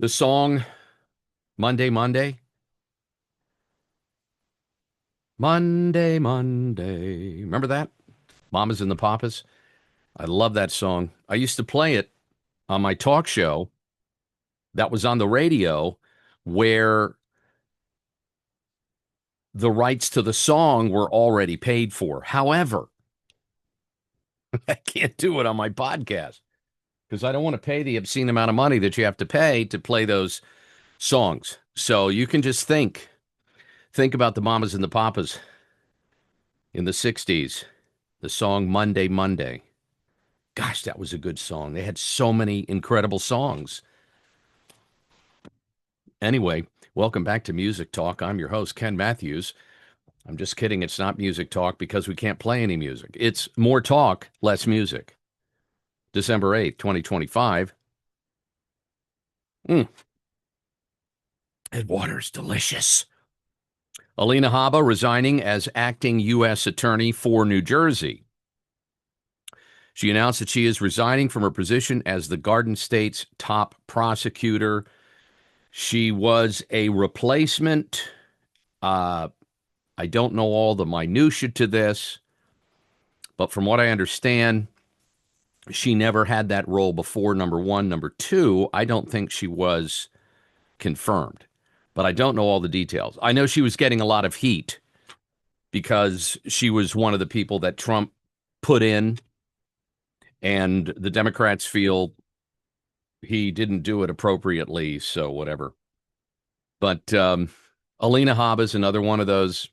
The song Monday, Monday, Monday, Monday. Remember that? Mamas and the Papas. I love that song. I used to play it on my talk show that was on the radio where the rights to the song were already paid for. However, I can't do it on my podcast because I don't want to pay the obscene amount of money that you have to pay to play those songs. So you can just think about the Mamas and the Papas in the 60s, the song Monday, Monday. Gosh, that was a good song. They had so many incredible songs. Anyway, welcome back to Music Talk. I'm your host, Ken Matthews. I'm just kidding. It's not Music Talk because we can't play any music. It's more talk, less music. December 8th, 2025. Mm, that water's delicious. Alina Habba resigning as acting U.S. Attorney for New Jersey. She announced that she is resigning from her position as the Garden State's top prosecutor. She was a replacement. I don't know all the minutiae to this, but from what I understand, she never had that role before, number one. Number two, I don't think she was confirmed, but I don't know all the details. I know she was getting a lot of heat because she was one of the people that Trump put in, and the Democrats feel he didn't do it appropriately, so whatever. But Alina Habba is another one of those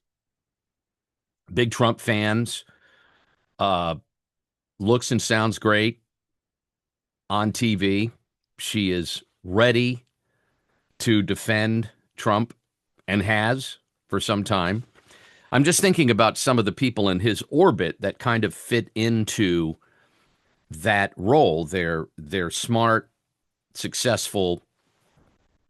big Trump fans. Uh, Looks and sounds great on TV. She is ready to defend Trump and has for some time. I'm just thinking about some of the people in his orbit that kind of fit into that role. They're smart, successful.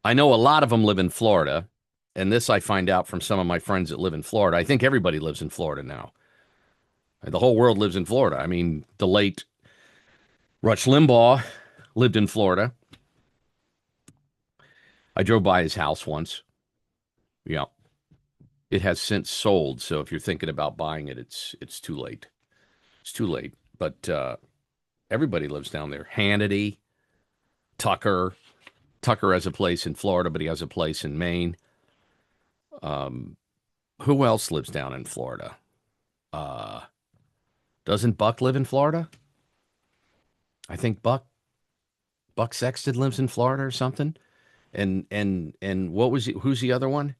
I know a lot of them live in Florida, and this I find out from some of my friends that live in Florida. I think everybody lives in Florida now. The whole world lives in Florida. I mean, the late Rush Limbaugh lived in Florida. I drove by his house once. Yeah. It has since sold, so if you're thinking about buying it, it's too late. It's too late. But everybody lives down there. Hannity, Tucker. Tucker has a place in Florida, but he has a place in Maine. Who else lives down in Florida? Uh, doesn't Buck live in Florida? I think Buck Sexton lives in Florida or something. And who's the other one?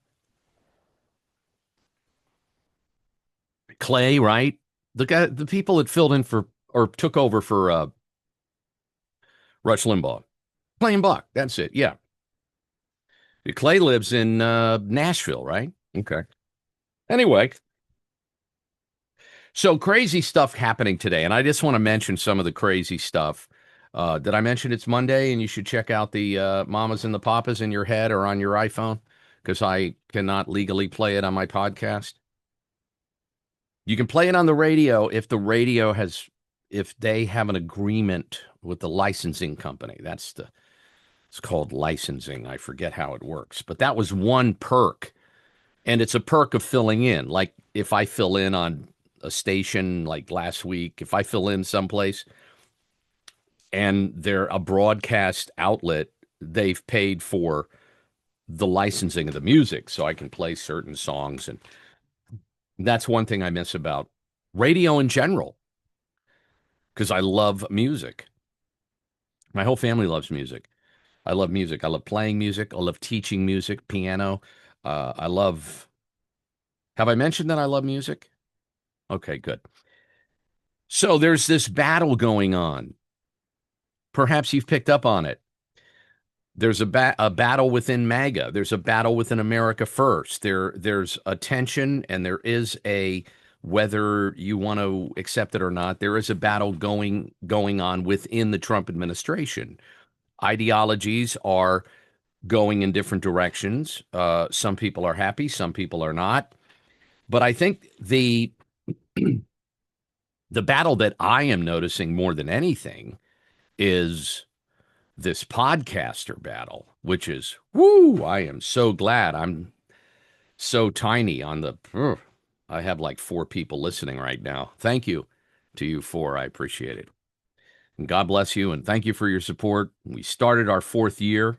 Clay, right? The people that filled in for or took over for Rush Limbaugh. Clay and Buck, that's it. Yeah. Clay lives in Nashville, right? Okay. Anyway, so crazy stuff happening today, and I just want to mention some of the crazy stuff. Did I mention it's Monday and you should check out the Mamas and the Papas in your head or on your iPhone? Because I cannot legally play it on my podcast. You can play it on the radio if they have an agreement with the licensing company. It's called licensing. I forget how it works, but that was one perk. And it's a perk of filling in. Like if I fill in on a station like last week, if I fill in someplace and they're a broadcast outlet, they've paid for the licensing of the music so I can play certain songs. And that's one thing I miss about radio in general because I love music. My whole family loves music. I love music. I love playing music. I love teaching music, piano. I love. Have I mentioned that I love music? Okay, good. So there's this battle going on. Perhaps you've picked up on it. There's a battle within MAGA. There's a battle within America First. There's a tension, and there is a whether you want to accept it or not. There is a battle going on within the Trump administration. Ideologies are going in different directions. Some people are happy, some people are not. But I think the battle that I am noticing more than anything is this podcaster battle, which is, woo, I am so glad I'm so tiny on the. I have like 4 people listening right now. Thank you to you 4. I appreciate it. And God bless you. And thank you for your support. We started our 4th year.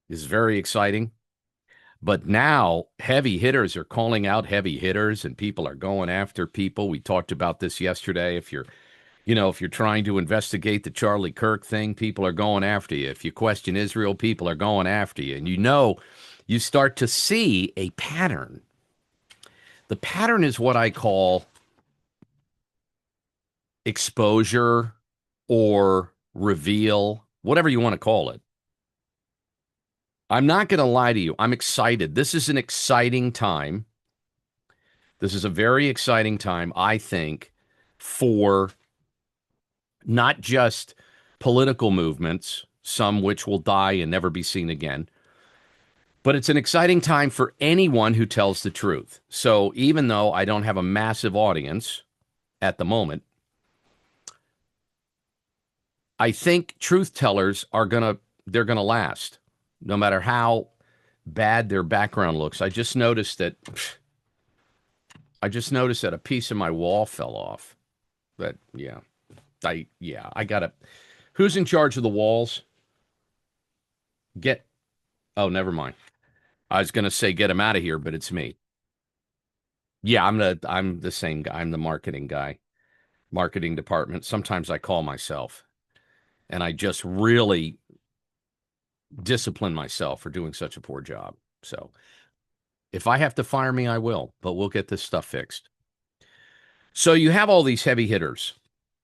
It's very exciting. But now heavy hitters are calling out heavy hitters and people are going after people. We talked about this yesterday. If you're trying to investigate the Charlie Kirk thing, people are going after you. If you question Israel, people are going after you. And you start to see a pattern. The pattern is what I call exposure or reveal, whatever you want to call it. I'm not going to lie to you. I'm excited. This is an exciting time. This is a very exciting time, I think, for not just political movements, some which will die and never be seen again, but it's an exciting time for anyone who tells the truth. So even though I don't have a massive audience at the moment, I think truth tellers they're gonna last, no matter how bad their background looks. I just noticed that a piece of my wall fell off. But yeah, I gotta. Who's in charge of the walls? Get. Oh, never mind. I was gonna say get him out of here, but it's me. Yeah, I'm the same guy. I'm the marketing guy, marketing department. Sometimes I call myself, and I just really discipline myself for doing such a poor job. So if I have to fire me, I will, but we'll get this stuff fixed. So you have all these heavy hitters.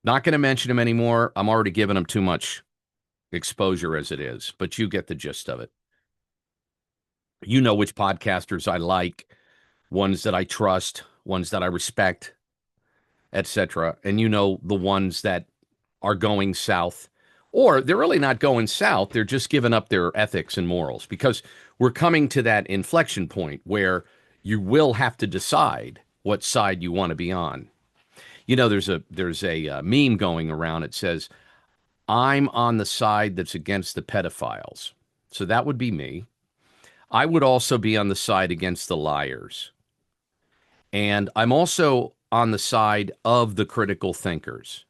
Not going to mention them anymore. I'm already giving them too much exposure as it is, but you get the gist of it. You know which podcasters I like, ones that I trust, ones that I respect, etc. And you know the ones that are going south, or they're really not going south. They're just giving up their ethics and morals because we're coming to that inflection point where you will have to decide what side you want to be on. There's a meme going around. It says, "I'm on the side that's against the pedophiles." So that would be me. I would also be on the side against the liars. And I'm also on the side of the critical thinkers.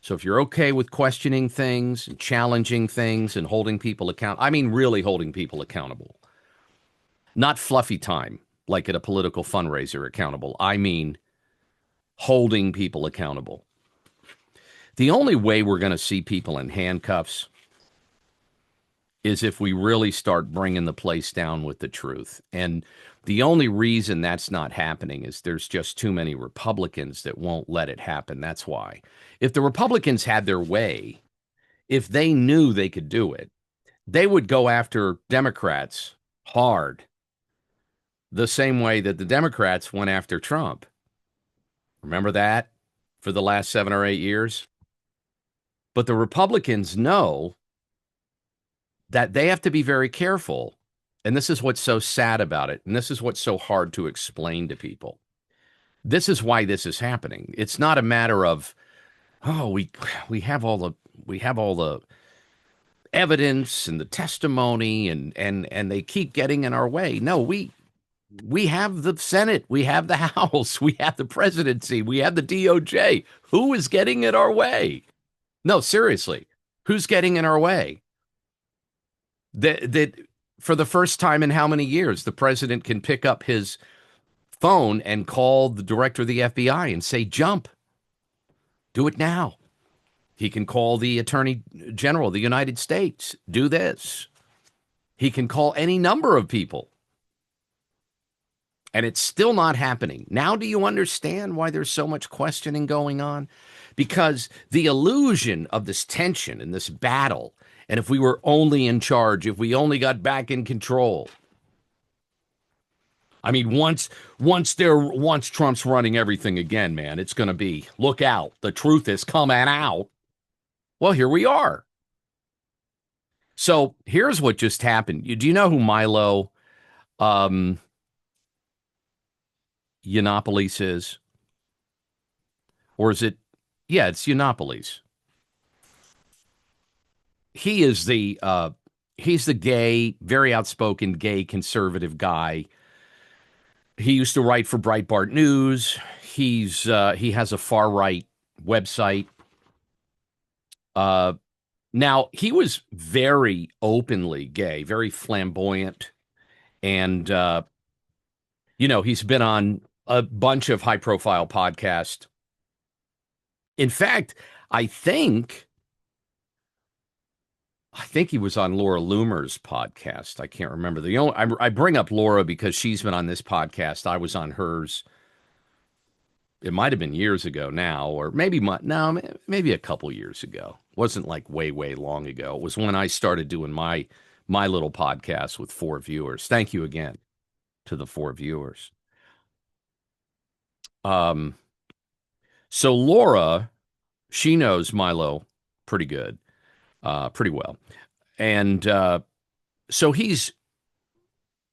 So if you're okay with questioning things, and challenging things, and holding people I mean really holding people accountable. Not fluffy time, like at a political fundraiser accountable. I mean holding people accountable. The only way we're going to see people in handcuffs is if we really start bringing the place down with the truth. And the only reason that's not happening is there's just too many Republicans that won't let it happen. That's why. If the Republicans had their way, if they knew they could do it, they would go after Democrats hard, the same way that the Democrats went after Trump. Remember that for the last 7 or 8 years? But the Republicans know that they have to be very careful. And this is what's so sad about it. And this is what's so hard to explain to people. This is why this is happening. It's not a matter of, oh, we have all the evidence and the testimony and they keep getting in our way. No, we have the Senate, we have the House, we have the presidency, we have the DOJ. Who is getting in our way? No, seriously, who's getting in our way? That for the first time in how many years, the president can pick up his phone and call the director of the FBI and say, jump, do it now. He can call the Attorney General of the United States, do this. He can call any number of people. And it's still not happening. Now, do you understand why there's so much questioning going on? Because the illusion of this tension and this battle, and if we were only in charge, if we only got back in control. I mean, once Trump's running everything again, man, it's going to be, look out. The truth is coming out. Well, here we are. So here's what just happened. Do you know who Milo Yiannopoulos is? Or is it? Yeah, it's Yiannopoulos. he is he's the gay, very outspoken gay conservative guy. He used to write for Breitbart News. He has a far right website. Uh, Now he was very openly gay, very flamboyant, and he's been on a bunch of high profile podcasts. In fact, I think I think he was on Laura Loomer's podcast. I can't remember. I bring up Laura because she's been on this podcast. I was on hers. It might have been years ago now, or maybe a couple years ago. It wasn't like way, way long ago. It was when I started doing my little podcast with 4 viewers. Thank you again to the 4 viewers. Um, so Laura, she knows Milo pretty good, pretty well, and so he's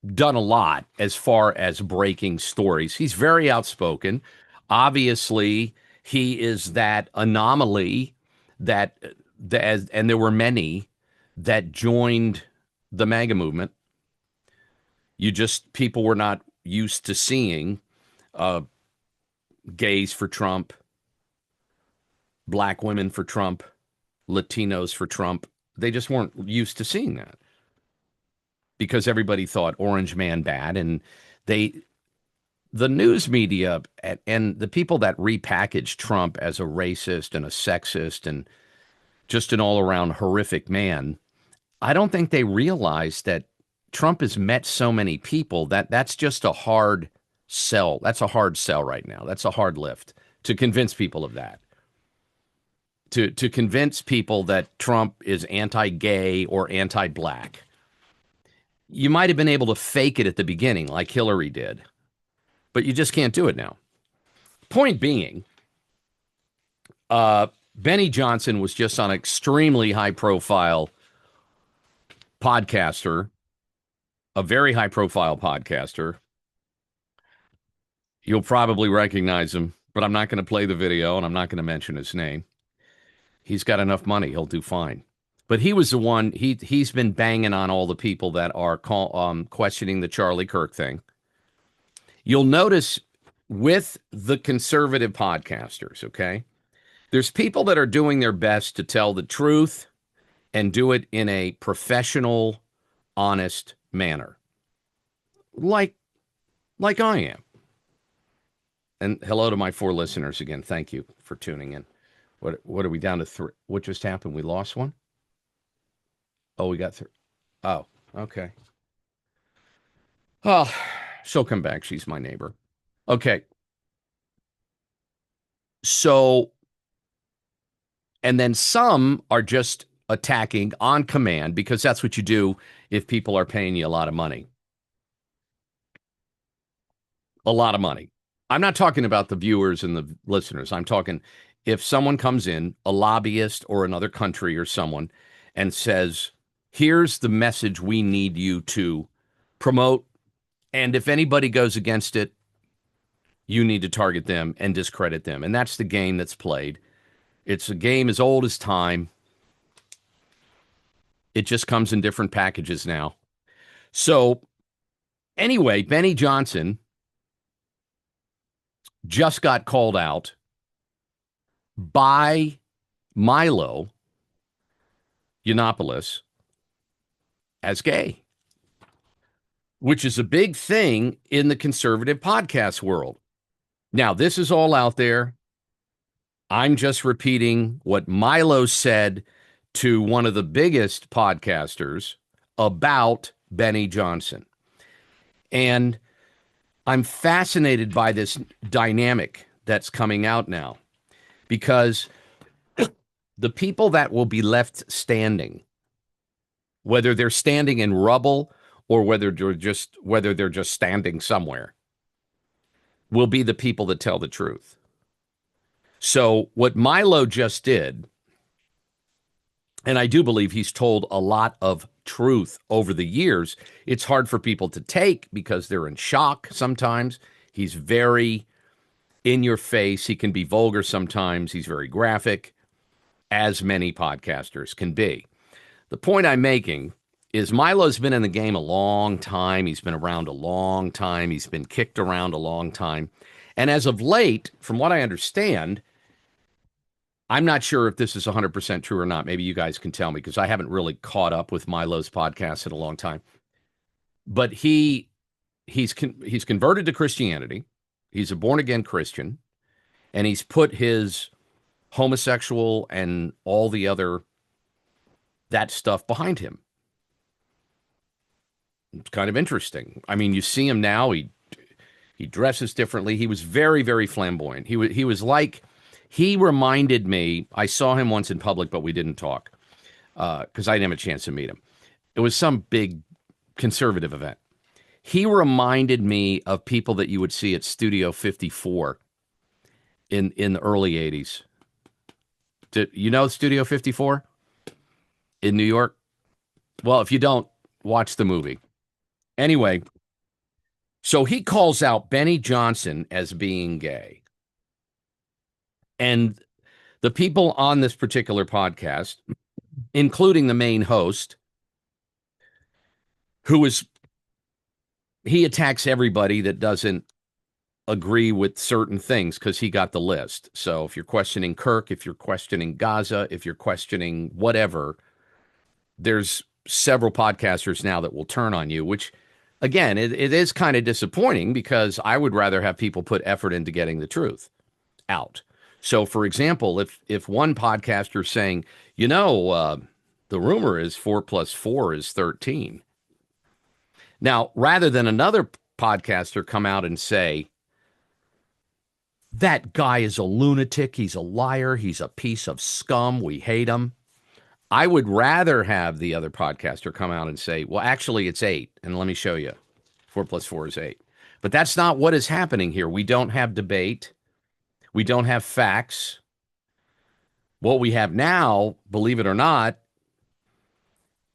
done a lot as far as breaking stories. He's very outspoken. Obviously, he is that anomaly that, and there were many that joined the MAGA movement. People were not used to seeing uh, gays for Trump, black women for Trump, Latinos for Trump. They just weren't used to seeing that because everybody thought Orange Man bad, and the news media and the people that repackaged Trump as a racist and a sexist and just an all-around horrific man, I don't think they realize that Trump has met so many people that's just a hard sell. That's a hard sell right now. That's a hard lift to convince people of that. To convince people that Trump is anti-gay or anti-black. You might have been able to fake it at the beginning like Hillary did, but you just can't do it now. Point being, Benny Johnson was just on an extremely high-profile podcaster, a very high-profile podcaster. You'll probably recognize him, but I'm not going to play the video, and I'm not going to mention his name. He's got enough money. He'll do fine. But he was the one, he's been banging on all the people that are questioning the Charlie Kirk thing. You'll notice with the conservative podcasters, okay, there's people that are doing their best to tell the truth and do it in a professional, honest manner. Like I am. And hello to my 4 listeners again. Thank you for tuning in. What are we down to 3? What just happened? We lost one? Oh, we got 3. Oh, okay. Oh, she'll come back. She's my neighbor. Okay. So, and then some are just attacking on command because that's what you do if people are paying you a lot of money. A lot of money. I'm not talking about the viewers and the listeners. I'm talking if someone comes in, a lobbyist or another country or someone, and says, here's the message we need you to promote. And if anybody goes against it, you need to target them and discredit them. And that's the game that's played. It's a game as old as time. It just comes in different packages now. So anyway, Benny Johnson just got called out by Milo Yiannopoulos as gay, which is a big thing in the conservative podcast world. Now, this is all out there. I'm just repeating what Milo said to one of the biggest podcasters about Benny Johnson. And I'm fascinated by this dynamic that's coming out now because the people that will be left standing, whether they're standing in rubble or whether they're just standing somewhere, will be the people that tell the truth. So what Milo just did, and I do believe he's told a lot of truth over the years, it's hard for people to take because they're in shock sometimes. He's very in your face. He can be vulgar sometimes. He's very graphic, as many podcasters can be. The point I'm making is Milo's been in the game a long time. He's been around a long time. He's been kicked around a long time. And as of late, from what I understand, I'm not sure if this is 100% true or not. Maybe you guys can tell me because I haven't really caught up with Milo's podcast in a long time. But he's converted to Christianity. He's a born again Christian, and he's put his homosexual and all the other that stuff behind him. It's kind of interesting. I mean, you see him now. He dresses differently. He was very, very flamboyant. He was like, he reminded me. I saw him once in public, but we didn't talk because I didn't have a chance to meet him. It was some big conservative event. He reminded me of people that you would see at Studio 54 in the early 80s. You know Studio 54 in New York? Well, if you don't, watch the movie. Anyway, so he calls out Benny Johnson as being gay. And the people on this particular podcast, including the main host, he attacks everybody that doesn't agree with certain things because he got the list. So if you're questioning Kirk, if you're questioning Gaza, if you're questioning whatever, there's several podcasters now that will turn on you, which again, it is kind of disappointing because I would rather have people put effort into getting the truth out. So, for example, if one podcaster is saying, the rumor is 4 plus 4 is 13. Now, rather than another podcaster come out and say, that guy is a lunatic, he's a liar, he's a piece of scum, we hate him. I would rather have the other podcaster come out and say, well, actually, it's 8. And let me show you. 4 plus 4 is 8. But that's not what is happening here. We don't have debate. We don't have facts. What we have now, believe it or not,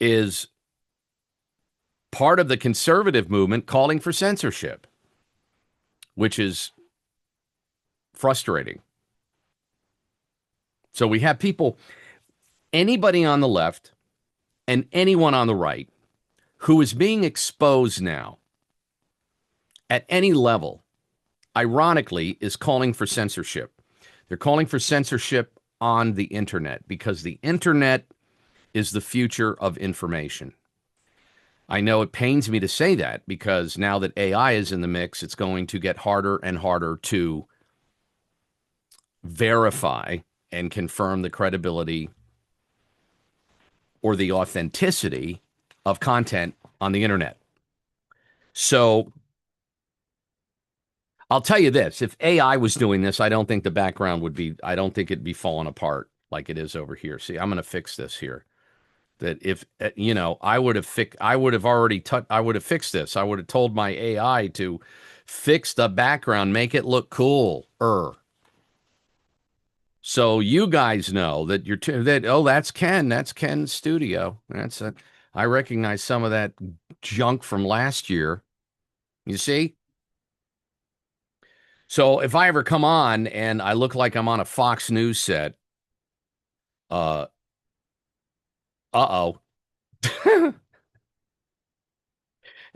is part of the conservative movement calling for censorship, which is frustrating. So we have people, anybody on the left and anyone on the right who is being exposed now at any level, ironically, is calling for censorship. They're calling for censorship on the internet because the internet is the future of information. I know it pains me to say that because now that AI is in the mix, it's going to get harder and harder to verify and confirm the credibility or the authenticity of content on the internet. So I'll tell you this, if AI was doing this, I don't think the background I don't think it'd be falling apart like it is over here. See, I'm going to fix this here. That if, I would have fixed this. I would have told my AI to fix the background, make it look cool. So you guys know that that's Ken's studio. I recognize some of that junk from last year. You see? So if I ever come on and I look like I'm on a Fox News set, uh-oh.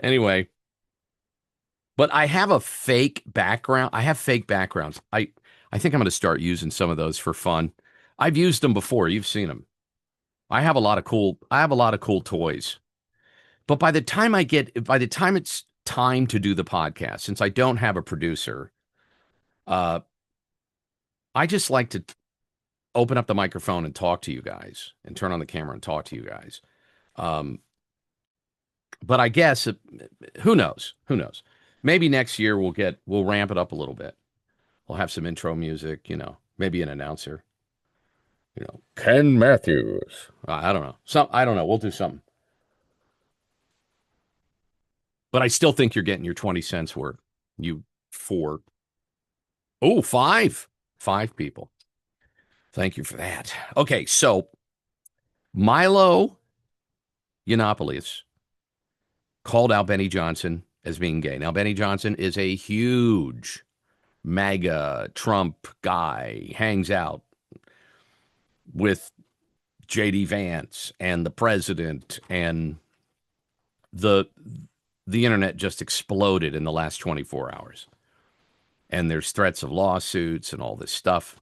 Anyway, but I have a fake background. I have fake backgrounds. I think I'm going to start using some of those for fun. I've used them before. You've seen them. I have a lot of cool toys. But by the time it's time to do the podcast, since I don't have a producer, I just like to open up the microphone and talk to you guys and turn on the camera and talk to you guys. But I guess who knows? Who knows? Maybe next year we'll ramp it up a little bit. We'll have some intro music, maybe an announcer. Ken Matthews. I don't know. I don't know. We'll do something. But I still think you're getting your 20 cents worth. You 4. Oh, 5. 5 people. Thank you for that. Okay, so Milo Yiannopoulos called out Benny Johnson as being gay. Now, Benny Johnson is a huge MAGA Trump guy, hangs out with J.D. Vance and the president, and the the internet just exploded in the last 24 hours. And there's threats of lawsuits and all this stuff.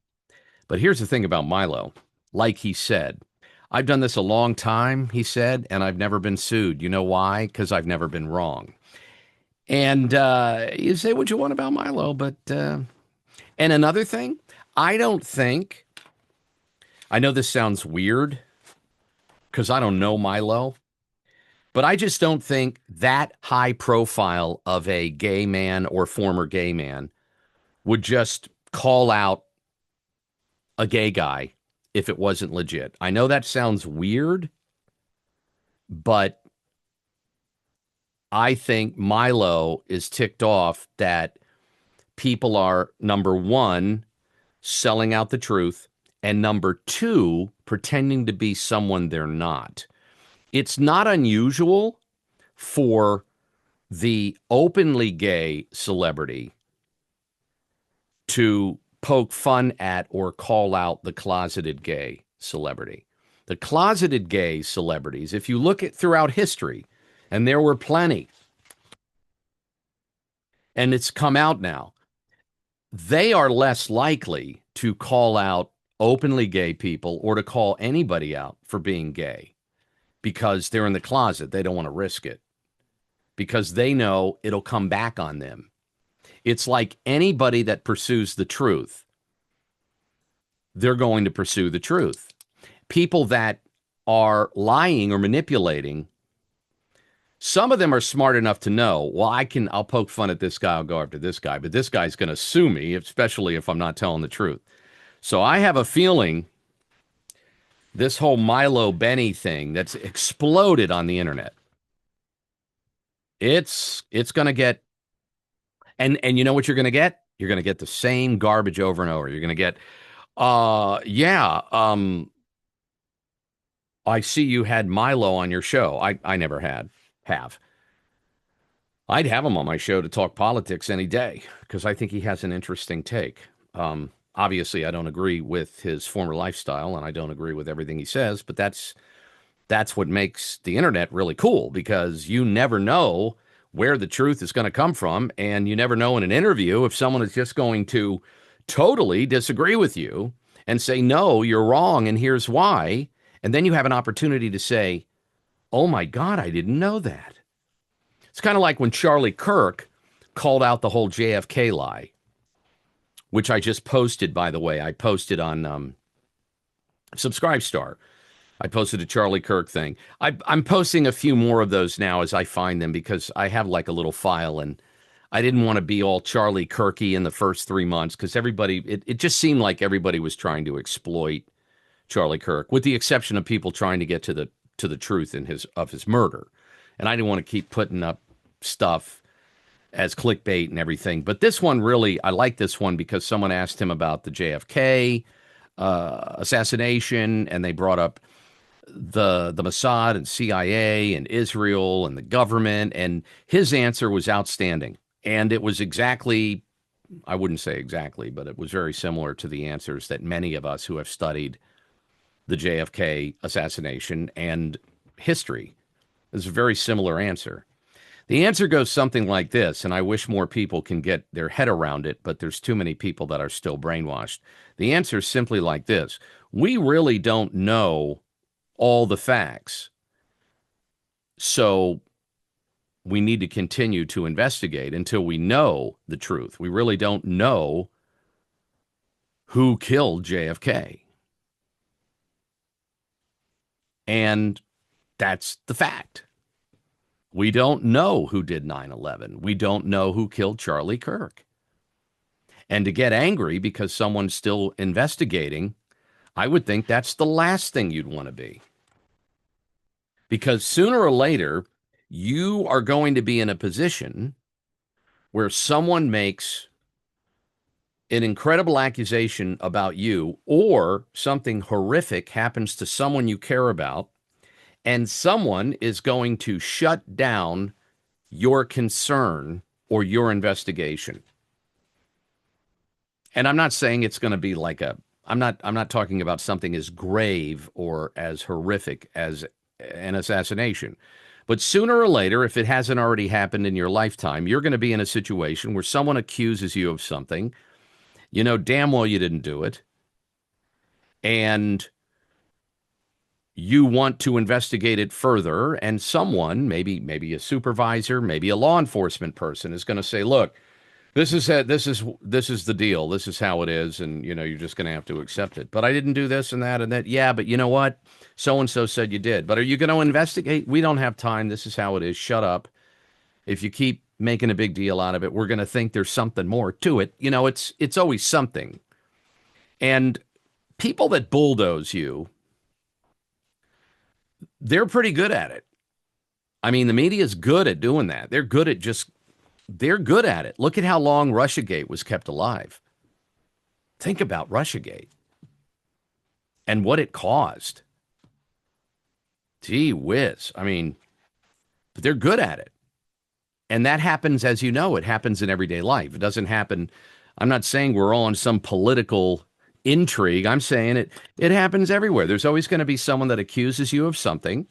But here's the thing about Milo. Like he said, I've done this a long time, he said, and I've never been sued. You know why? Because I've never been wrong. And you say what you want about Milo, but and another thing, I don't think, I know this sounds weird because I don't know Milo, but I just don't think that high profile of a gay man or former gay man would just call out a gay guy if it wasn't legit. I know that sounds weird, but I think Milo is ticked off that people are, number one, selling out the truth, and number two, pretending to be someone they're not. It's not unusual for the openly gay celebrity to poke fun at or call out the closeted gay celebrity. The closeted gay celebrities, if you look at throughout history, and there were plenty, and it's come out now, they are less likely to call out openly gay people or to call anybody out for being gay because they're in the closet. They don't want to risk it because they know it'll come back on them. It's like anybody that pursues the truth, they're going to pursue the truth. People that are lying or manipulating, some of them are smart enough to know, well, I'll poke fun at this guy, I'll go after this guy, but this guy's going to sue me, especially if I'm not telling the truth. So I have a feeling this whole Milo Benny thing that's exploded on the internet, it's going to get, and you know what you're going to get? You're going to get the same garbage over and over. You're going to get, I see you had Milo on your show. I never have. I'd have him on my show to talk politics any day because I think he has an interesting take. Obviously, I don't agree with his former lifestyle and I don't agree with everything he says, but that's what makes the internet really cool because you never know where the truth is going to come from, and you never know in an interview if someone is just going to totally disagree with you and say, no, you're wrong, and here's why. And then you have an opportunity to say, oh my God, I didn't know that. It's kind of like when Charlie Kirk called out the whole JFK lie, which I just posted, by the way. I posted on Subscribestar. I posted a Charlie Kirk thing. I'm posting a few more of those now as I find them because I have like a little file, and I didn't want to be all Charlie Kirky in the first 3 months because it just seemed like everybody was trying to exploit Charlie Kirk, with the exception of people trying to get to the truth of his murder. And I didn't want to keep putting up stuff as clickbait and everything. But this one really, I like this one because someone asked him about the JFK assassination, and they brought up the Mossad and CIA and Israel and the government, and his answer was outstanding. And it was exactly, I wouldn't say exactly, but it was very similar to the answers that many of us who have studied the JFK assassination and history. It's a very similar answer. The answer goes something like this, and I wish more people can get their head around it, but there's too many people that are still brainwashed. The answer is simply like this. We really don't know all the facts. So we need to continue to investigate until we know the truth. We really don't know who killed JFK. And that's the fact. We don't know who did 9/11. We don't know who killed Charlie Kirk. And to get angry because someone's still investigating, I would think that's the last thing you'd want to be. Because sooner or later, you are going to be in a position where someone makes an incredible accusation about you, or something horrific happens to someone you care about, and someone is going to shut down your concern or your investigation. And I'm not saying it's going to be like a I'm not talking about something as grave or as horrific as an assassination. But sooner or later, if it hasn't already happened in your lifetime, you're going to be in a situation where someone accuses you of something. You know damn well you didn't do it, and you want to investigate it further, and someone, maybe a supervisor, maybe a law enforcement person, is going to say, "Look, this is the deal. This is how it is, and you're just going to have to accept it." But I didn't do this and that and that. Yeah, but you know what? So and so said you did. But are you going to investigate? We don't have time. This is how it is. Shut up. If you keep making a big deal out of it, we're going to think there's something more to it. It's always something. And people that bulldoze you, they're pretty good at it. I mean, the media is good at doing that. They're good at it. Look at how long Russiagate was kept alive. Think about Russiagate and what it caused. Gee whiz. I mean, but they're good at it. And that happens, as you know, it happens in everyday life. It doesn't happen. I'm not saying we're all on some political intrigue. I'm saying it happens everywhere. There's always going to be someone that accuses you of something,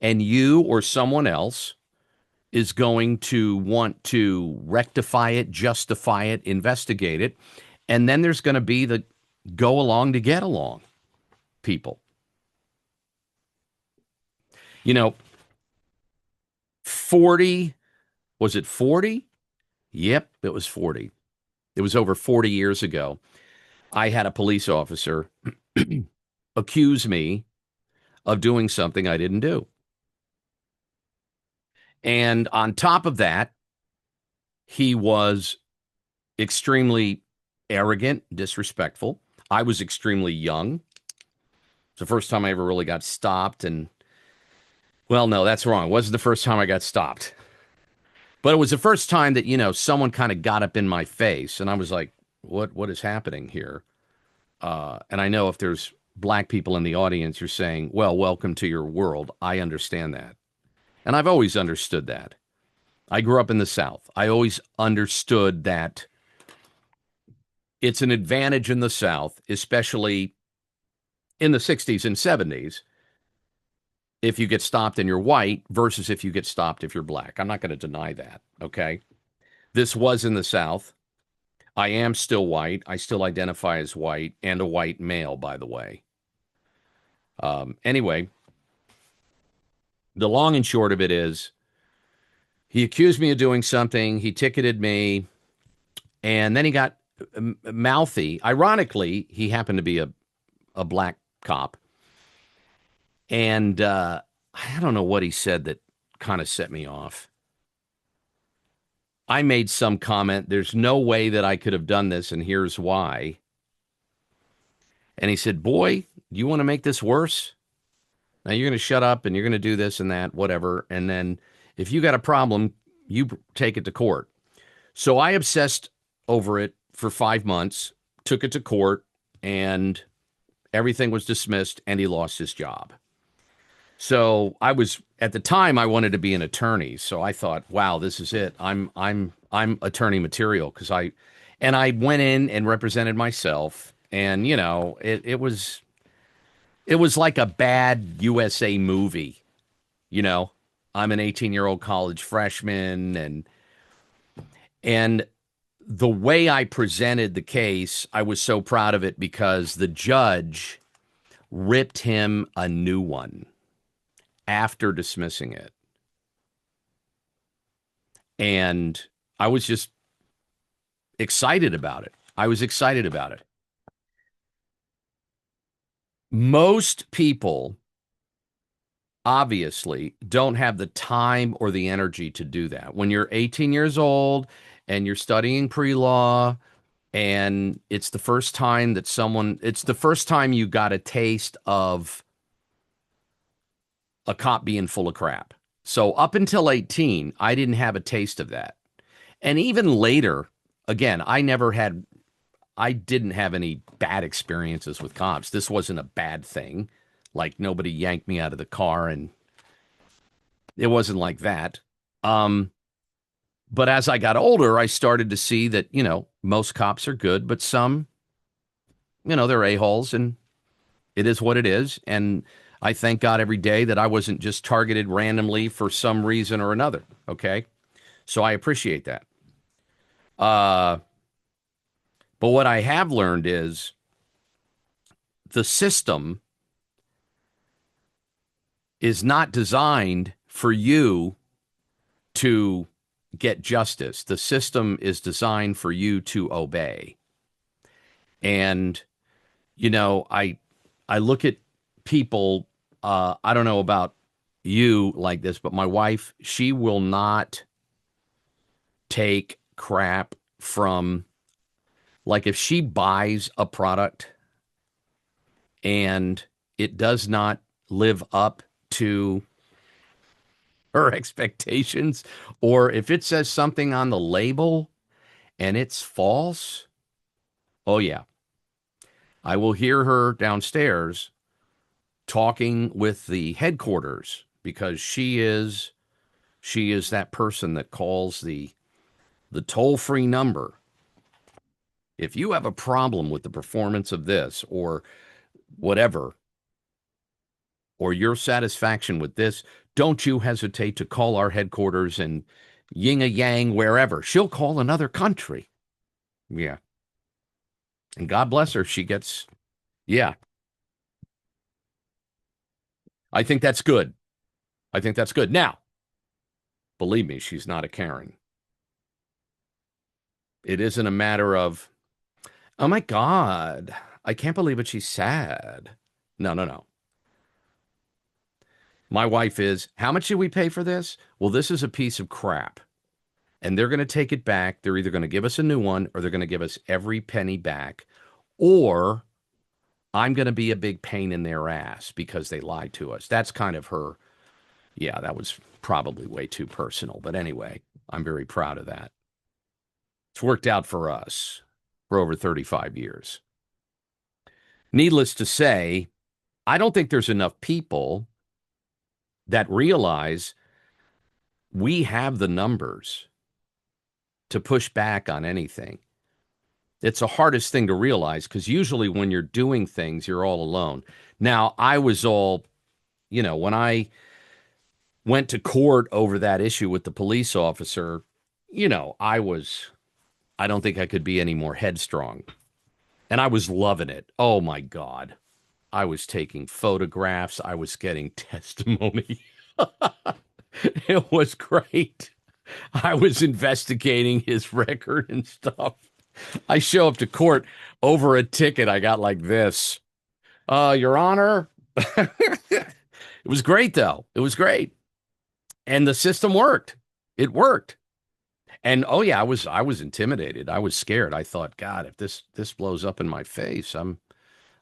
and you or someone else is going to want to rectify it, justify it, investigate it. And then there's going to be the go along to get along people. 40, was it 40? Yep, it was 40. It was over 40 years ago. I had a police officer accuse me of doing something I didn't do. And on top of that, he was extremely arrogant, disrespectful. I was extremely young. It's the first time I ever really got stopped. And, well, no, that's wrong. It wasn't the first time I got stopped. But it was the first time that, someone kind of got up in my face. And I was like, what is happening here? And I know if there's black people in the audience, you're saying, well, welcome to your world. I understand that. And I've always understood that. I grew up in the South. I always understood that it's an advantage in the South, especially in the 60s and 70s, if you get stopped and you're white versus if you get stopped if you're black. I'm not going to deny that, okay? This was in the South. I am still white. I still identify as white and a white male, by the way. Anyway, the long and short of it is he accused me of doing something. He ticketed me, and then he got mouthy. Ironically, he happened to be a black cop. And I don't know what he said that kind of set me off. I made some comment. There's no way that I could have done this, and here's why. And he said, boy, you want to make this worse? Now you're going to shut up and you're going to do this and that, whatever. And then if you got a problem, you take it to court. So I obsessed over it for 5 months, took it to court, and everything was dismissed, and he lost his job. So at the time I wanted to be an attorney. So I thought, wow, this is it. I'm attorney material because I went in and represented myself, and it was like a bad USA movie. I'm an 18-year-old college freshman, and the way I presented the case, I was so proud of it because the judge ripped him a new one after dismissing it. And I was just excited about it. I was excited about it. Most people obviously don't have the time or the energy to do that. When you're 18 years old and you're studying pre-law, and it's the first time you got a taste of a cop being full of crap. So up until 18, I didn't have a taste of that. And even later, again, I didn't have any bad experiences with cops. This wasn't a bad thing. Like nobody yanked me out of the car, and it wasn't like that. But as I got older, I started to see that, most cops are good, but some they're a-holes, and it is what it is. And I thank God every day that I wasn't just targeted randomly for some reason or another. Okay. So I appreciate that. Uh, but what I have learned is the system is not designed for you to get justice. The system is designed for you to obey. And I look at people. I don't know about you like this, but my wife, she will not take crap from, like, if she buys a product and it does not live up to her expectations, or if it says something on the label and it's false, oh yeah, I will hear her downstairs talking with the headquarters, because she is that person that calls the toll-free number. If you have a problem with the performance of this or whatever, or your satisfaction with this, don't you hesitate to call our headquarters in yin a yang, wherever. She'll call another country. Yeah. And God bless her. She gets, yeah, I think that's good. I think that's good. Now, believe me, she's not a Karen. It isn't a matter of, oh my God, I can't believe it. She's sad. No, no, no. My wife is, how much did we pay for this? Well, this is a piece of crap. And they're going to take it back. They're either going to give us a new one, or they're going to give us every penny back. Or I'm going to be a big pain in their ass because they lied to us. That's kind of her. Yeah, that was probably way too personal. But anyway, I'm very proud of that. It's worked out for us for over 35 years. Needless to say, I don't think there's enough people that realize we have the numbers to push back on anything. It's the hardest thing to realize, because usually when you're doing things, you're all alone. Now, I was all, when I went to court over that issue with the police officer, I don't think I could be any more headstrong. And I was loving it. Oh my God. I was taking photographs. I was getting testimony. It was great. I was investigating his record and stuff. I show up to court over a ticket. I got like this. Your Honor. It was great, though. It was great. And the system worked. It worked. And oh yeah, I was intimidated. I was scared. I thought, God, if this blows up in my face, I'm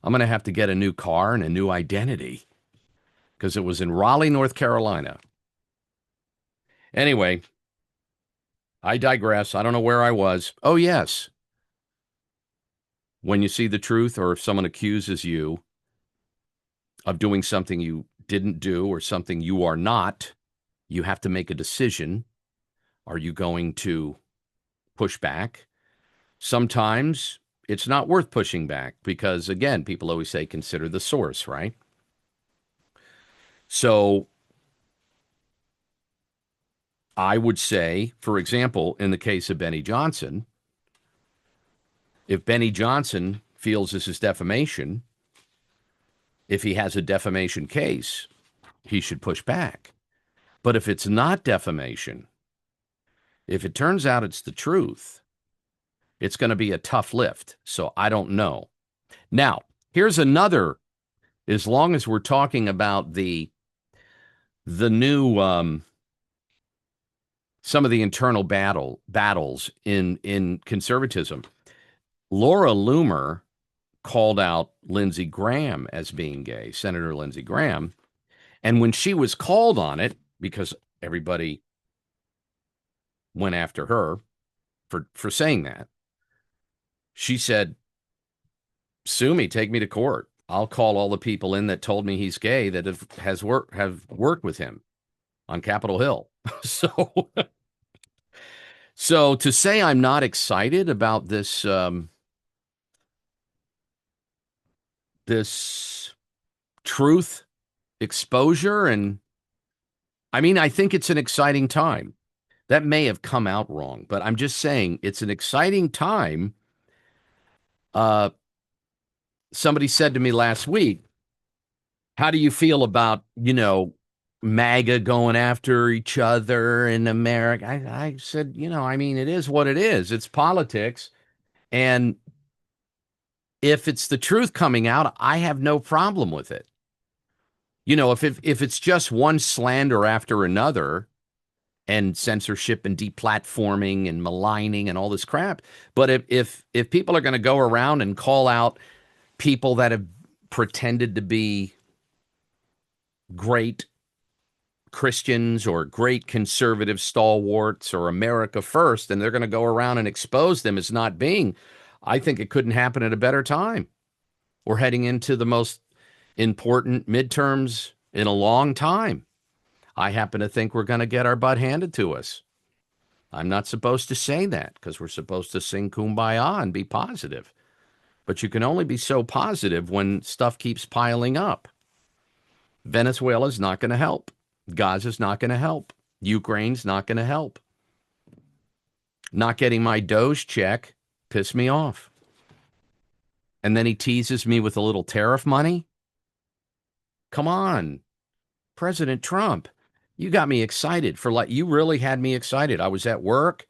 gonna have to get a new car and a new identity, because it was in Raleigh, North Carolina. Anyway, I digress. I don't know where I was. Oh yes. When you see the truth, or if someone accuses you of doing something you didn't do or something you are not, you have to make a decision. Are you going to push back? Sometimes it's not worth pushing back because, again, people always say, consider the source, right? So I would say, for example, in the case of Benny Johnson, if Benny Johnson feels this is defamation, if he has a defamation case, he should push back. But if it's not defamation, if it turns out it's the truth, it's going to be a tough lift. So I don't know. Now, here's another, as long as we're talking about the new some of the internal battles in conservatism. Laura Loomer called out Lindsey Graham as being gay, Senator Lindsey Graham. And when she was called on it, because everybody went after her for saying that, she said, sue me, take me to court. I'll call all the people in that told me he's gay that have worked with him on Capitol Hill. So to say I'm not excited about this this truth exposure. And I mean, I think it's an exciting time. That may have come out wrong, but I'm just saying it's an exciting time. Uh, Somebody said to me last week, how do you feel about, MAGA going after each other in America? I said, I mean, it is what it is. It's politics. And if it's the truth coming out, I have no problem with it. If it's just one slander after another and censorship and deplatforming and maligning and all this crap, but if people are going to go around and call out people that have pretended to be great Christians or great conservative stalwarts or America first, and they're going to go around and expose them as not being, I think it couldn't happen at a better time. We're heading into the most important midterms in a long time. I happen to think we're going to get our butt handed to us. I'm not supposed to say that because we're supposed to sing Kumbaya and be positive. But you can only be so positive when stuff keeps piling up. Venezuela's not going to help. Gaza's not going to help. Ukraine's not going to help. Not getting my Doge check pissed me off. And then he teases me with a little tariff money. Come on, President Trump. You got me excited you really had me excited. I was at work.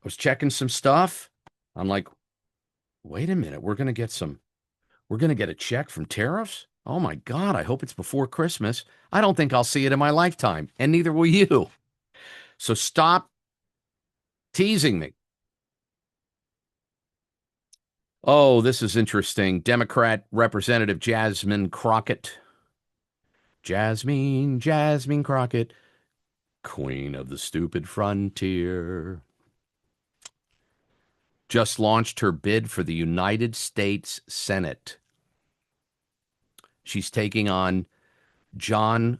I was checking some stuff. I'm like, wait a minute. We're going to get a check from tariffs. Oh my God. I hope it's before Christmas. I don't think I'll see it in my lifetime, and neither will you. So stop teasing me. Oh, this is interesting. Democrat Representative Jasmine Crockett. Jasmine Crockett, Queen of the Stupid Frontier, just launched her bid for the United States Senate. She's taking on John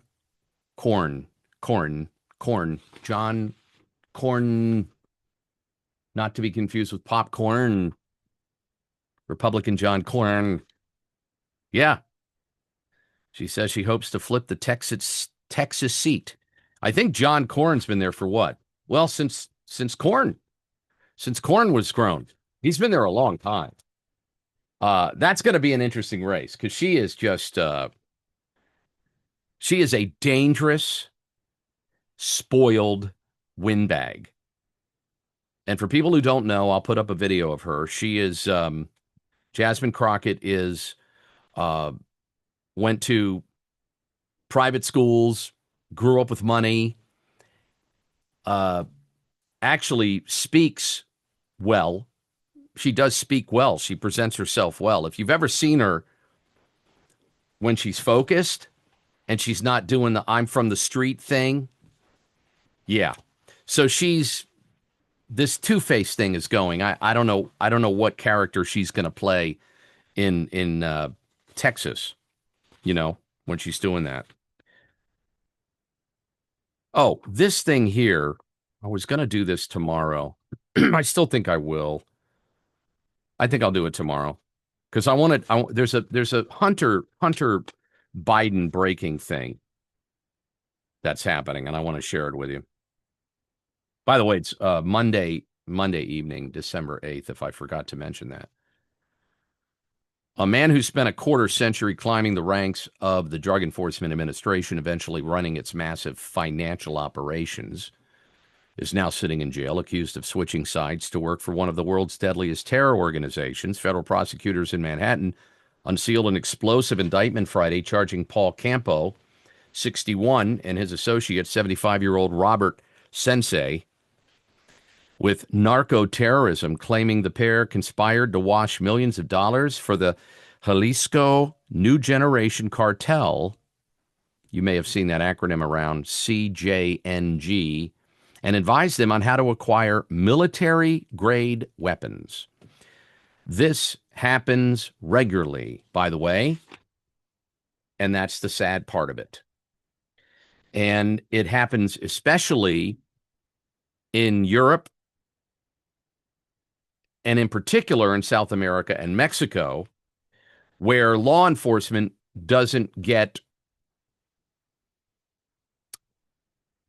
John Corn, not to be confused with popcorn, Republican John Corn. Yeah. She says she hopes to flip the Texas seat. I think John Cornyn's been there for what? Well, since corn was grown. He's been there a long time. That's going to be an interesting race because she is a dangerous, spoiled windbag. And for people who don't know, I'll put up a video of her. She is Jasmine Crockett is went to private schools, grew up with money, actually speaks well. She does speak well. She presents herself well. If you've ever seen her when she's focused and she's not doing the I'm from the street thing, yeah. So this two-faced thing is going. I don't know what character she's going to play in Texas, when she's doing that. Oh, this thing here, I was going to do this tomorrow. I still think I will. I think I'll do it tomorrow because there's a Hunter Biden breaking thing that's happening, and I want to share it with you. By the way, it's Monday evening, December 8th, if I forgot to mention that. A man who spent a quarter century climbing the ranks of the Drug Enforcement Administration, eventually running its massive financial operations, is now sitting in jail, accused of switching sides to work for one of the world's deadliest terror organizations. Federal prosecutors in Manhattan unsealed an explosive indictment Friday charging Paul Campo, 61, and his associate, 75-year-old Robert Sensei, with narco-terrorism, claiming the pair conspired to wash millions of dollars for the Jalisco New Generation Cartel. You may have seen that acronym around, CJNG, and advised them on how to acquire military-grade weapons. This happens regularly, by the way, and that's the sad part of it. And it happens especially in Europe, and in particular in South America and Mexico, where law enforcement doesn't get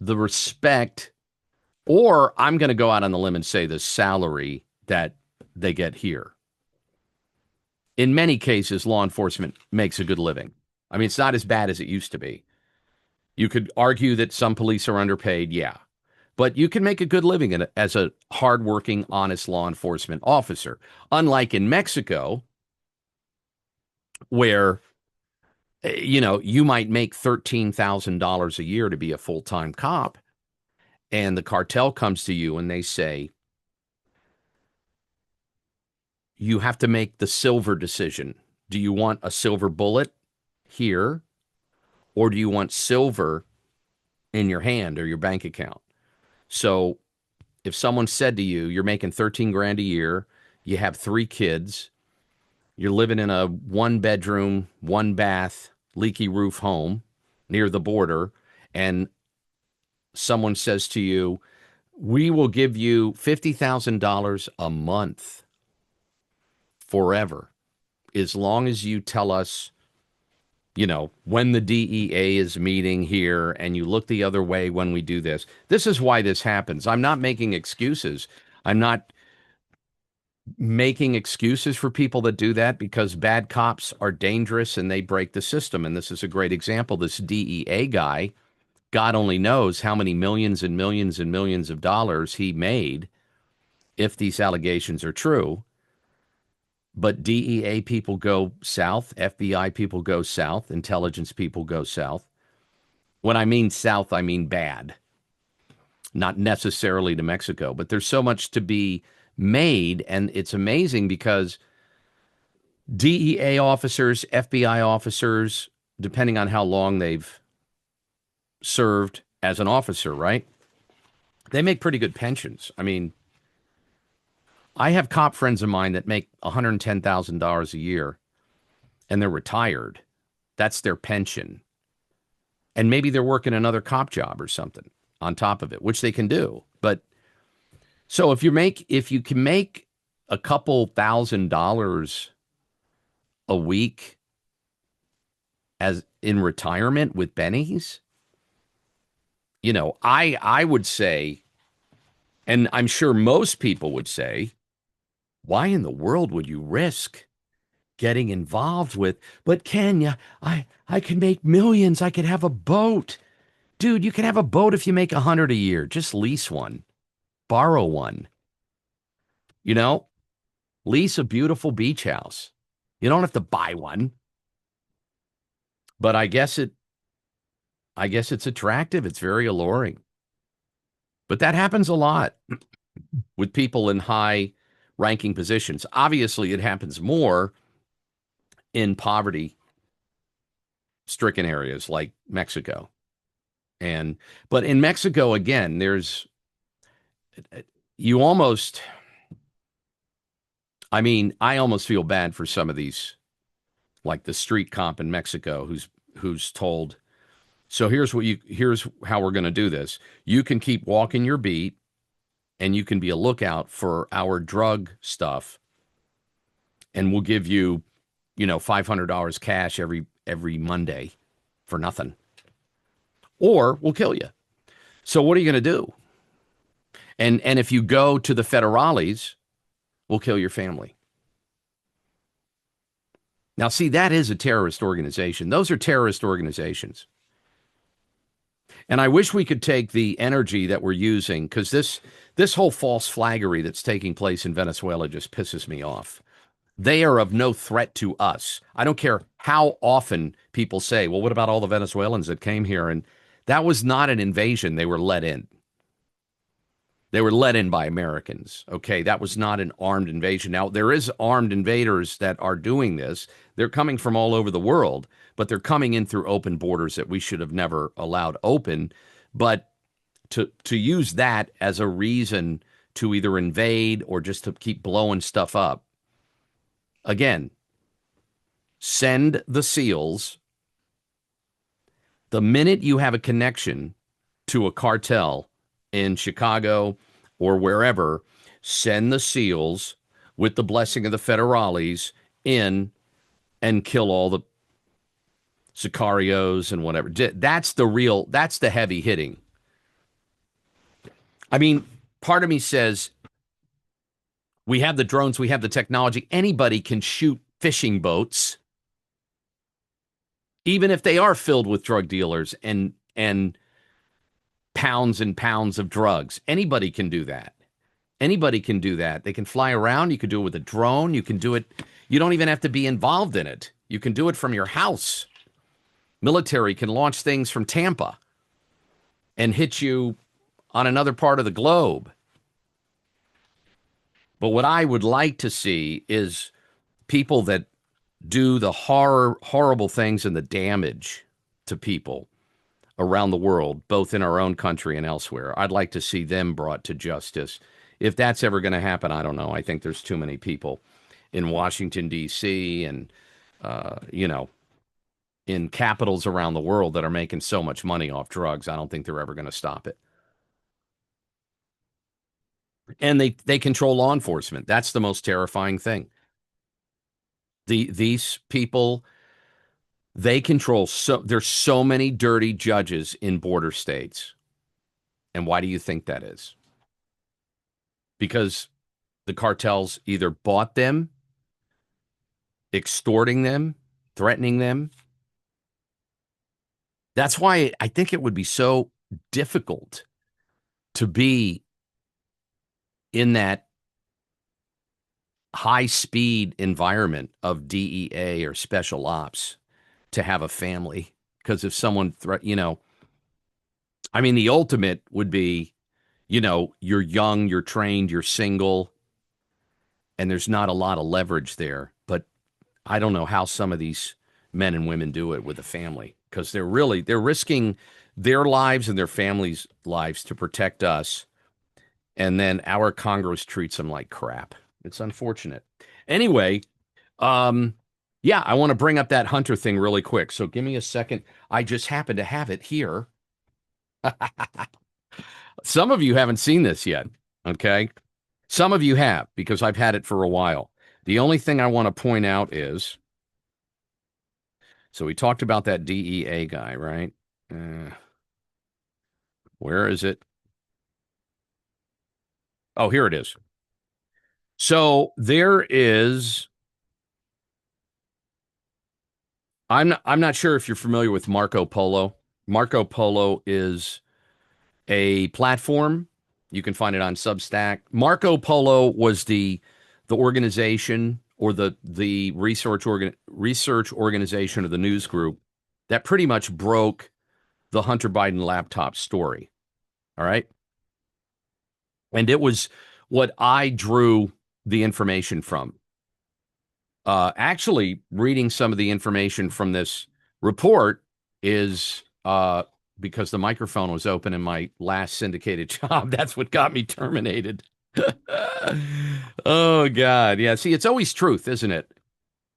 the respect, or I'm going to go out on the limb and say the salary that they get here. In many cases, law enforcement makes a good living. I mean, it's not as bad as it used to be. You could argue that some police are underpaid, yeah, but you can make a good living as a hardworking, honest law enforcement officer. Unlike in Mexico, where you might make $13,000 a year to be a full-time cop, and the cartel comes to you and they say, you have to make the silver decision. Do you want a silver bullet here, or do you want silver in your hand or your bank account? So if someone said to you, you're making 13 grand a year, you have 3 kids, you're living in a 1 bedroom, 1 bath, leaky roof home near the border, and someone says to you, we will give you $50,000 a month forever, as long as you tell us, when the DEA is meeting here and you look the other way when we do this. This is why this happens. I'm not making excuses. I'm not making excuses for people that do that, because bad cops are dangerous and they break the system. And this is a great example. This DEA guy, God only knows how many millions and millions and millions of dollars he made if these allegations are true. But DEA people go south, FBI people go south, intelligence people go south. When I mean south, I mean bad, not necessarily to Mexico. But there's so much to be made, and it's amazing because DEA officers, FBI officers, depending on how long they've served as an officer, right? They make pretty good pensions. I mean, I have cop friends of mine that make $110,000 a year and they're retired. That's their pension. And maybe they're working another cop job or something on top of it, which they can do. But so if you can make a couple $1,000s a week as in retirement with bennies, I would say, and I'm sure most people would say, why in the world would you risk getting involved with? But Kenya, I can make millions. I could have a boat. Dude, you can have a boat if you make 100 a year. Just lease one, borrow one, you know, lease a beautiful beach house. You don't have to buy one. But I guess it's attractive. It's very alluring. But that happens a lot with people in high ranking positions. Obviously, it happens more in poverty stricken areas like Mexico. But in Mexico, again, you almost, I almost feel bad for some of these, like the street cop in Mexico who's told, so here's how we're going to do this. You can keep walking your beat and you can be a lookout for our drug stuff, and we'll give you, $500 cash every Monday for nothing. Or we'll kill you. So what are you going to do? And if you go to the federales, we'll kill your family. Now, see, that is a terrorist organization. Those are terrorist organizations. And I wish we could take the energy that we're using, because this whole false flaggery that's taking place in Venezuela just pisses me off. They are of no threat to us. I don't care how often people say, well, what about all the Venezuelans that came here? And that was not an invasion. They were let in. They were let in by Americans. Okay, that was not an armed invasion. Now, there is armed invaders that are doing this. They're coming from all over the world, but they're coming in through open borders that we should have never allowed open. But to use that as a reason to either invade or just to keep blowing stuff up, again, send the SEALs. The minute you have a connection to a cartel in Chicago or wherever, send the SEALs with the blessing of the federales in and kill all the Sicarios and whatever. That's the heavy hitting. I mean, part of me says we have the drones, we have the technology. Anybody can shoot fishing boats, even if they are filled with drug dealers and pounds and pounds of drugs. Anybody can do that. Anybody can do that. They can fly around. You can do it with a drone. You can do it. You don't even have to be involved in it. You can do it from your house. Military can launch things from Tampa and hit you on another part of the globe. But what I would like to see is people that do the horrible things and the damage to people around the world, both in our own country and elsewhere. I'd like to see them brought to justice. If that's ever going to happen, I don't know. I think there's too many people in Washington, D.C. and, in capitals around the world that are making so much money off drugs. I don't think they're ever going to stop it. And they control law enforcement. That's the most terrifying thing. These people, they control there's so many dirty judges in border states. And why do you think that is? Because the cartels either bought them, extorting them, threatening them. That's why I think it would be so difficult to be in that high speed environment of DEA or special ops to have a family. Because if someone I mean, the ultimate would be, you're young, you're trained, you're single, and there's not a lot of leverage there. But I don't know how some of these men and women do it with a family, because they're risking their lives and their families' lives to protect us. And then our Congress treats them like crap. It's unfortunate. Anyway, yeah, I want to bring up that Hunter thing really quick. So give me a second. I just happen to have it here. Some of you haven't seen this yet. Okay. Some of you have, because I've had it for a while. The only thing I want to point out is, so we talked about that DEA guy, right? Where is it? Oh, here it is. So there is, I'm not sure if you're familiar with Marco Polo. Marco Polo is a platform. You can find it on Substack. Marco Polo was the organization, or the research organization, or the news group that pretty much broke the Hunter Biden laptop story. All right. And it was what I drew the information from. Actually, reading some of the information from this report is because the microphone was open in my last syndicated job. That's what got me terminated. Oh, God. Yeah. See, it's always truth, isn't it?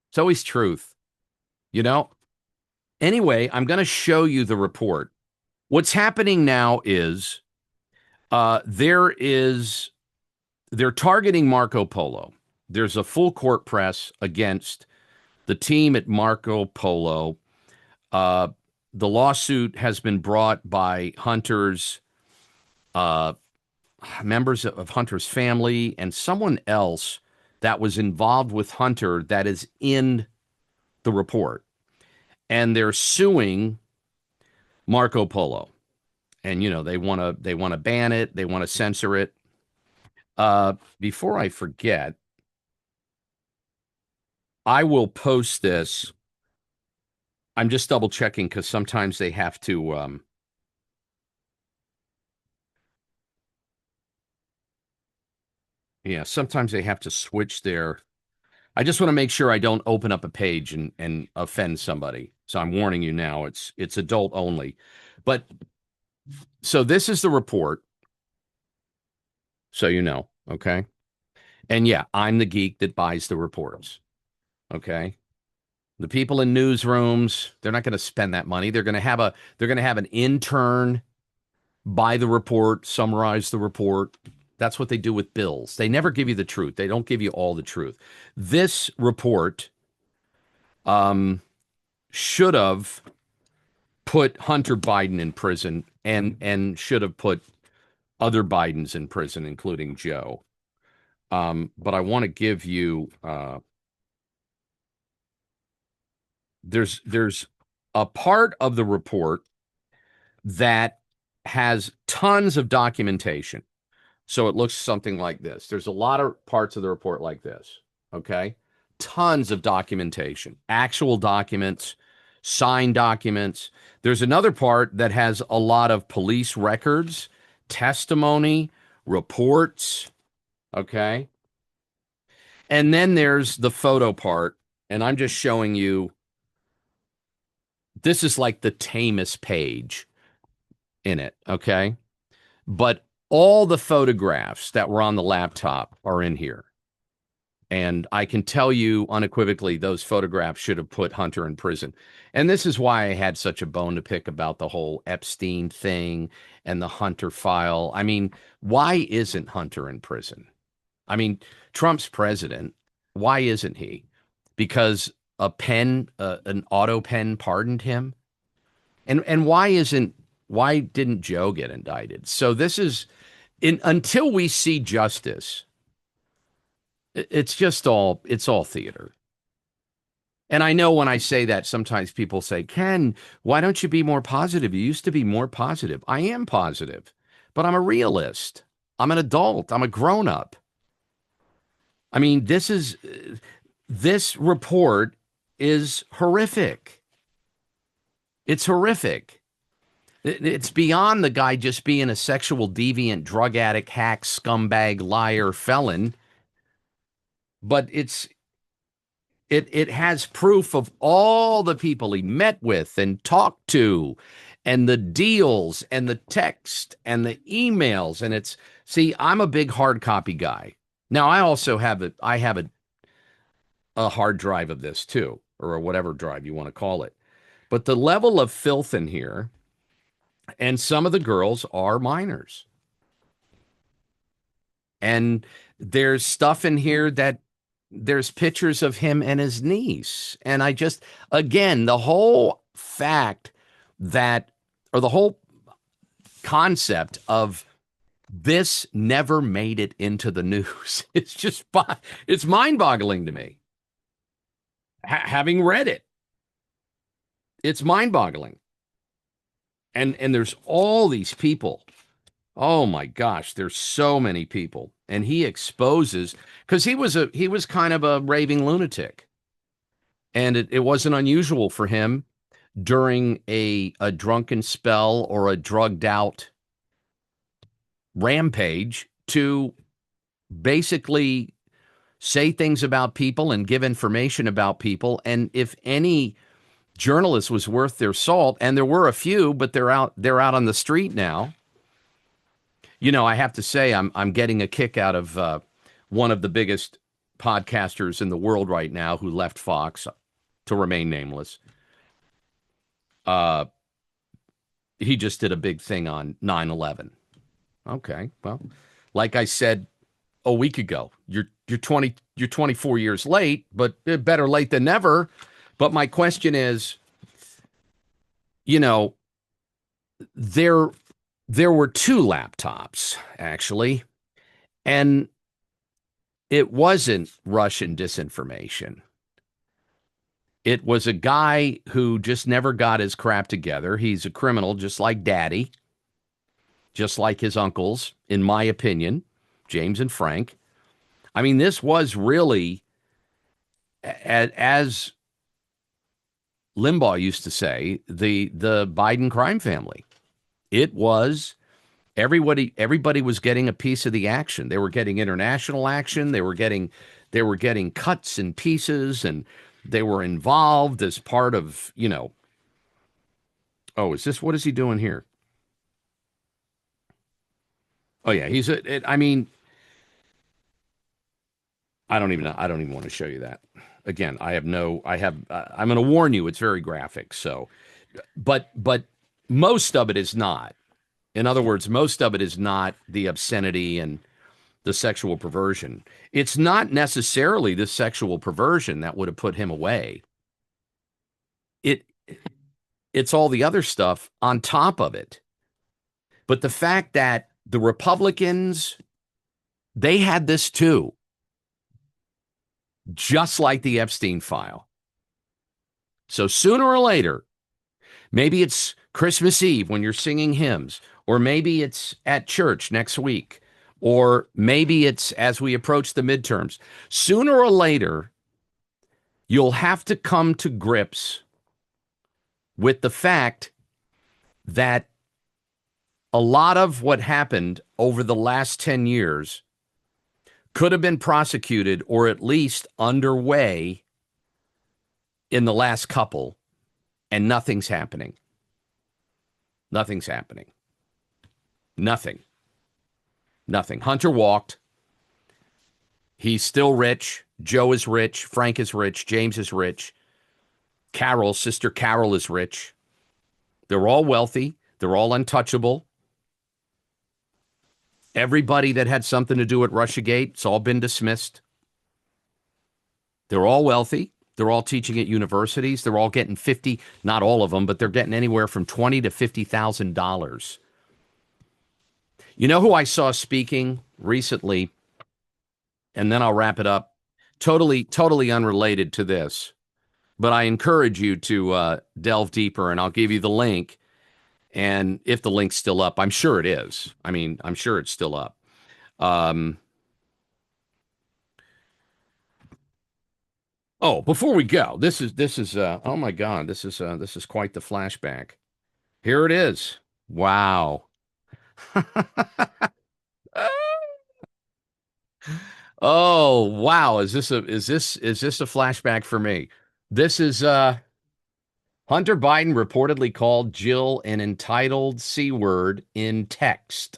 It's always truth. Anyway, I'm going to show you the report. What's happening now is they're targeting Marco Polo. There's a full court press against the team at Marco Polo. The lawsuit has been brought by Hunter's members of Hunter's family and someone else that was involved with Hunter that is in the report. And they're suing Marco Polo. And they want to ban it, they want to censor it. Before I forget, I will post this. I'm just double checking because sometimes they have to sometimes they have to switch their. I just want to make sure I don't open up a page and offend somebody. So I'm warning you now, it's adult only. But so this is the report. So okay? And yeah, I'm the geek that buys the reports. Okay? The people in newsrooms, they're not going to spend that money. They're going to have an intern buy the report, summarize the report. That's what they do with bills. They never give you the truth. They don't give you all the truth. This report um, should have put Hunter Biden in prison and should have put other Bidens in prison, including Joe. But I want to give you there's a part of the report that has tons of documentation. So it looks something like this. There's a lot of parts of the report like this. Okay. Tons of documentation, actual documents, signed documents. There's another part that has a lot of police records, testimony, reports. Okay. And then there's the photo part. And I'm just showing you this is like the tamest page in it. Okay. But all the photographs that were on the laptop are in here. And I can tell you unequivocally, those photographs should have put Hunter in prison. And this is why I had such a bone to pick about the whole Epstein thing and the Hunter file. I mean, why isn't Hunter in prison? I mean, Trump's president. Why isn't he? Because an auto pen pardoned him? And why didn't Joe get indicted? So this is until we see justice, it's all theater. And I know when I say that, sometimes people say, Ken, why don't you be more positive? You used to be more positive. I am positive, but I'm a realist. I'm an adult. I'm a grown up. I mean, this report is horrific. It's horrific. It's beyond the guy just being a sexual deviant, drug addict, hack, scumbag, liar, felon. But it has proof of all the people he met with and talked to, and the deals and the text and the emails. And I'm a big hard copy guy. Now I have a hard drive of this too, or whatever drive you want to call it. But the level of filth in here, and some of the girls are minors. And there's stuff in here that there's pictures of him and his niece. And again, the whole fact that, or the whole concept of this never made it into the news. It's mind boggling to me. Having read it, it's mind boggling. And there's all these people. Oh my gosh, there's so many people. And he exposes, because he was kind of a raving lunatic. And it wasn't unusual for him during a drunken spell or a drugged out rampage to basically say things about people and give information about people. And if any journalist was worth their salt, and there were a few, but they're out on the street now. You know, I have to say I'm getting a kick out of one of the biggest podcasters in the world right now who left Fox to remain nameless. He just did a big thing on 9/11. Okay, well, like I said a week ago, you're 24 years late, but better late than never. But my question is, you know, there were two laptops, actually, and it wasn't Russian disinformation. It was a guy who just never got his crap together. He's a criminal, just like Daddy, just like his uncles, in my opinion, James and Frank. I mean, this was really, as Limbaugh used to say, the Biden crime family. It was everybody was getting a piece of the action. They were getting international action. They were getting cuts and pieces, and they were involved as part of, oh, what is he doing here? Oh yeah, I mean, I don't even want to show you that. Again, I'm going to warn you, it's very graphic. So, but most of it is not. In other words, most of it is not the obscenity and the sexual perversion. It's not necessarily the sexual perversion that would have put him away. it it's all the other stuff on top of it. But the fact that the Republicans, they had this too, just like the Epstein file. So sooner or later, maybe it's Christmas Eve when you're singing hymns, or maybe it's at church next week, or maybe it's as we approach the midterms. Sooner or later, you'll have to come to grips with the fact that a lot of what happened over the last 10 years could have been prosecuted or at least underway in the last couple, and nothing's happening. Nothing's happening. Nothing. Nothing. Hunter walked. He's still rich. Joe is rich. Frank is rich. James is rich. Carol, Sister Carol is rich. They're all wealthy. They're all untouchable. Everybody that had something to do at Russiagate, it's all been dismissed. They're all wealthy. They're all teaching at universities. They're all getting 50, not all of them, but they're getting anywhere from $20,000 to $50,000. You know who I saw speaking recently? And then I'll wrap it up. Totally unrelated to this. But I encourage you to delve deeper, and I'll give you the link. And if the link's still up, I'm sure it is. I mean, I'm sure it's still up. Oh, before we go, this is oh my God, this is quite the flashback. Here it is. Wow. Oh, wow. Is this a flashback for me? This is Hunter Biden reportedly called Jill an entitled C word in text.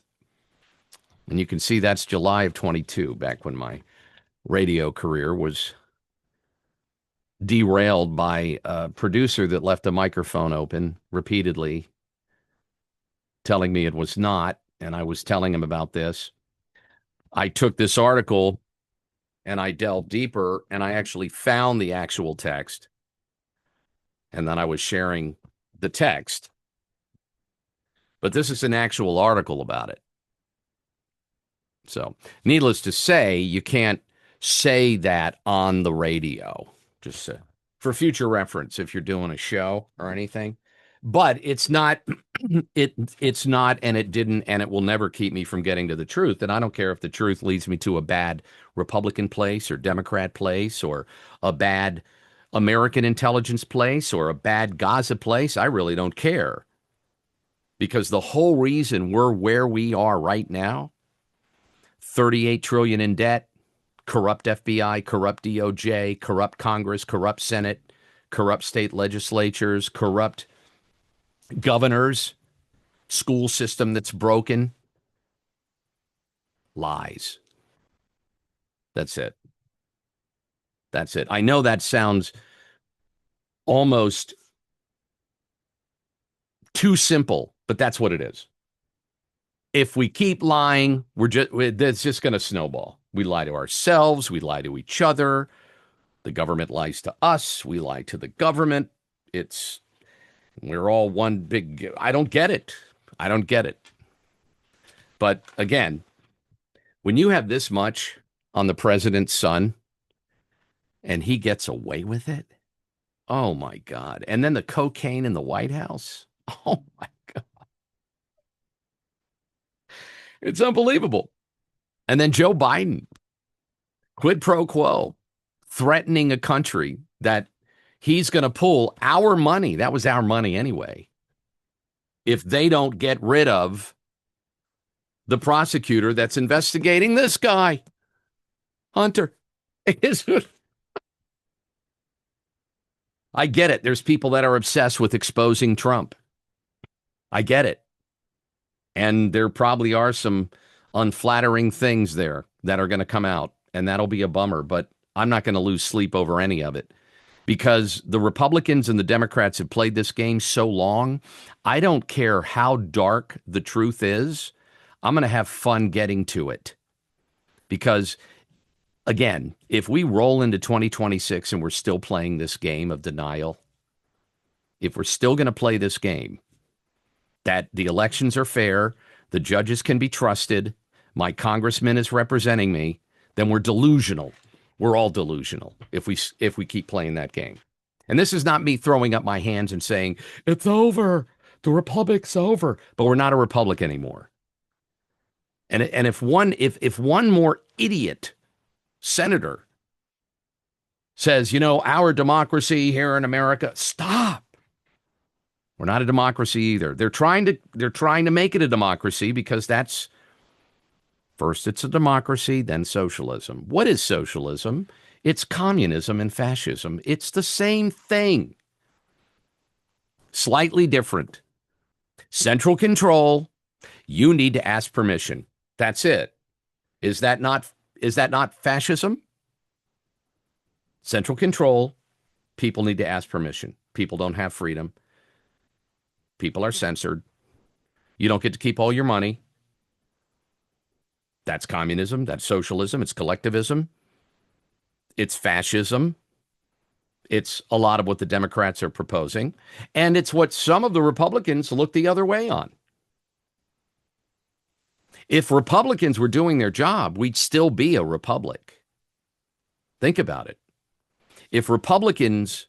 And you can see that's July of 22, back when my radio career was derailed by a producer that left a microphone open repeatedly, telling me it was not, and I was telling him about this. I took this article and I delved deeper, and I actually found the actual text, and then I was sharing the text. But this is an actual article about it. So, needless to say, you can't say that on the radio, just for future reference if you're doing a show or anything. But it's not, it's not, and it didn't, and it will never keep me from getting to the truth. And I don't care if the truth leads me to a bad Republican place or Democrat place or a bad American intelligence place or a bad Gaza place. I really don't care. Because the whole reason we're where we are right now, 38 trillion in debt, corrupt FBI, corrupt DOJ, corrupt Congress, corrupt Senate, corrupt state legislatures, corrupt governors, school system that's broken. Lies. That's it. That's it. I know that sounds almost too simple, but that's what it is. If we keep lying, it's just going to snowball. We lie to ourselves. We lie to each other. The government lies to us. We lie to the government. We're all one big, I don't get it. I don't get it. But again, when you have this much on the president's son and he gets away with it, oh my God. And then the cocaine in the White House. Oh my God. It's unbelievable. And then Joe Biden, quid pro quo, threatening a country that he's going to pull our money. That was our money anyway. If they don't get rid of the prosecutor that's investigating this guy, Hunter. I get it. There's people that are obsessed with exposing Trump. I get it. And there probably are some unflattering things there that are going to come out, and that'll be a bummer. But I'm not going to lose sleep over any of it because the Republicans and the Democrats have played this game so long. I don't care how dark the truth is. I'm going to have fun getting to it because, again, if we roll into 2026 and we're still playing this game of denial, if we're still going to play this game, that the elections are fair, the judges can be trusted, my congressman is representing me, then we're delusional. We're all delusional if we keep playing that game. And this is not me throwing up my hands and saying it's over, the republic's over, but we're not a republic anymore. And if one more idiot senator says, our democracy here in America, stop. We're not a democracy either. They're trying to make it a democracy because that's first it's a democracy, then socialism. What is socialism? It's communism and fascism. It's the same thing. Slightly different. Central control. You need to ask permission. That's it. Is that not fascism? Central control. People need to ask permission. People don't have freedom. People are censored. You don't get to keep all your money. That's communism. That's socialism. It's collectivism. It's fascism. It's a lot of what the Democrats are proposing. And it's what some of the Republicans look the other way on. If Republicans were doing their job, we'd still be a republic. Think about it. If Republicans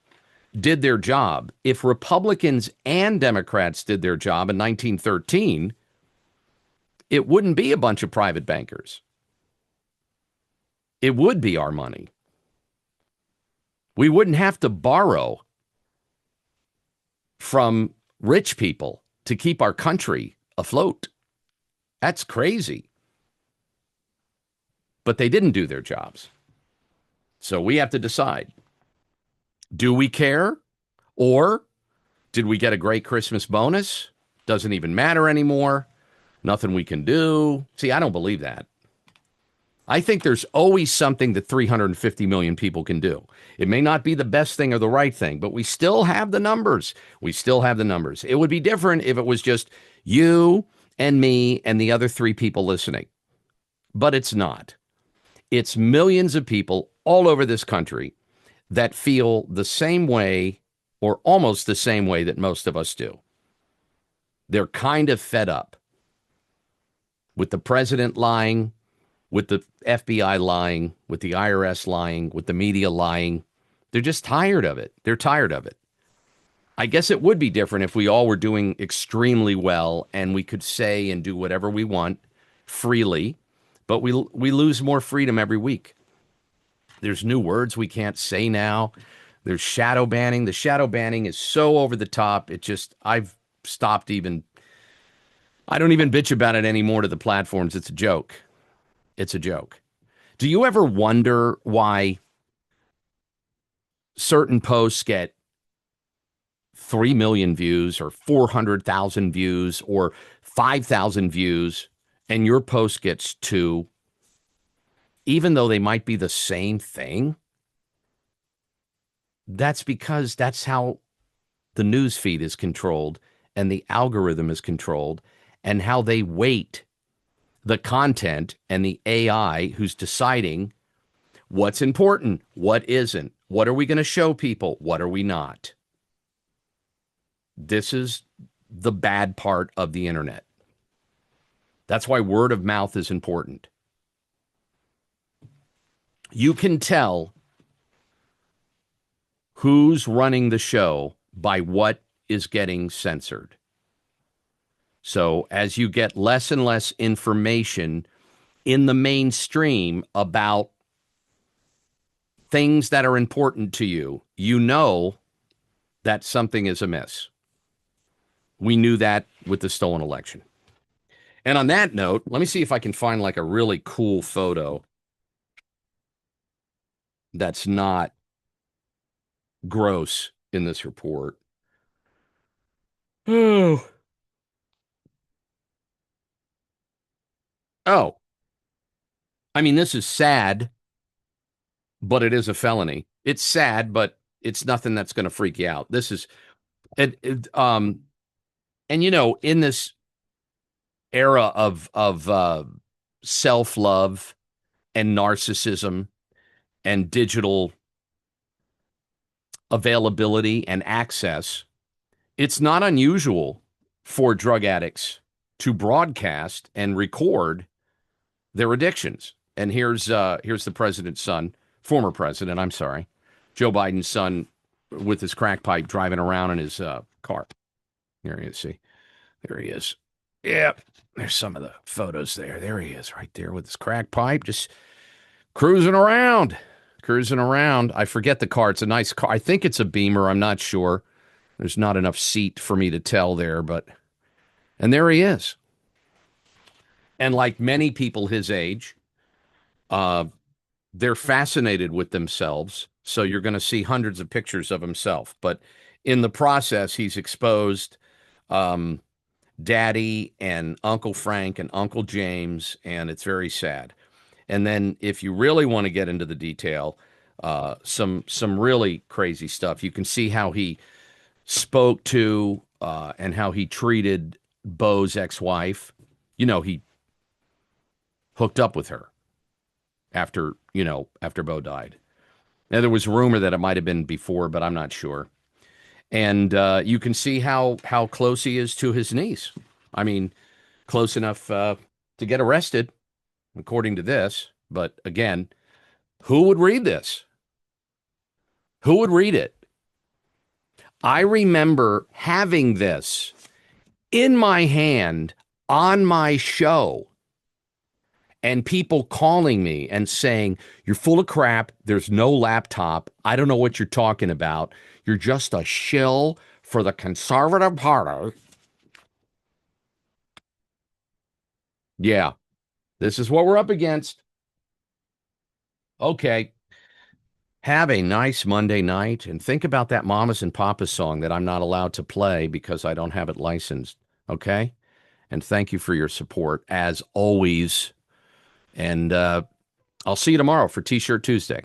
did their job, if Republicans and Democrats did their job in 1913, it wouldn't be a bunch of private bankers. It would be our money. We wouldn't have to borrow from rich people to keep our country afloat. That's crazy. But they didn't do their jobs. So we have to decide. Do we care? Or did we get a great Christmas bonus? Doesn't even matter anymore. Nothing we can do. See, I don't believe that. I think there's always something that 350 million people can do. It may not be the best thing or the right thing, but we still have the numbers. We still have the numbers. It would be different if it was just you and me and the other 3 people listening. But it's not. It's millions of people all over this country that feel the same way or almost the same way that most of us do. They're kind of fed up with the president lying, with the FBI lying, with the IRS lying, with the media lying. They're just tired of it. They're tired of it. I guess it would be different if we all were doing extremely well and we could say and do whatever we want freely, but we lose more freedom every week. There's new words we can't say now. There's shadow banning. The shadow banning is so over the top. I've stopped even. I don't even bitch about it anymore to the platforms. It's a joke. It's a joke. Do you ever wonder why certain posts get 3 million views or 400,000 views or 5,000 views and your post gets 2, even though they might be the same thing? That's because that's how the news feed is controlled and the algorithm is controlled and how they weight the content and the AI who's deciding what's important, what isn't, what are we going to show people, what are we not. This is the bad part of the internet. That's why word of mouth is important. You can tell who's running the show by what is getting censored. So as you get less and less information in the mainstream about things that are important to you, you know that something is amiss. We knew that with the stolen election. And on that note, let me see if I can find like a really cool photo that's not gross in this report. Oh. Oh. I mean, this is sad, but it is a felony. It's sad, but it's nothing that's going to freak you out. This is and in this era of self-love and narcissism and digital availability and access, It's not unusual for drug addicts to broadcast and record their addictions. And here's the president's son, former president, I'm sorry, Joe Biden's son, with his crack pipe driving around in his car. Here he is. See, there he is. Yep. There's some of the photos there. There he is, right there with his crack pipe, just cruising around. Cruising around. I forget the car. It's a nice car. I think it's a Beamer. I'm not sure. There's not enough seat for me to tell there, but and there he is. And like many people his age, uh, they're fascinated with themselves. So you're going to see hundreds of pictures of himself. But in the process, he's exposed um, Daddy and Uncle Frank and Uncle James, and it's very sad. And then if you really want to get into the detail, some really crazy stuff. You can see how he spoke to and how he treated Bo's ex-wife. You know, he hooked up with her after Bo died. Now there was rumor that it might have been before, but I'm not sure. And you can see how close he is to his niece. I mean, close enough to get arrested, according to this. But again, who would read this? Who would read it? I remember having this in my hand on my show and people calling me and saying, "You're full of crap. There's no laptop. I don't know what you're talking about. You're just a shill for the conservative party." Yeah, this is what we're up against. Okay. Have a nice Monday night and think about that Mamas and Papas song that I'm not allowed to play because I don't have it licensed. Okay. And thank you for your support as always. And I'll see you tomorrow for T-Shirt Tuesday.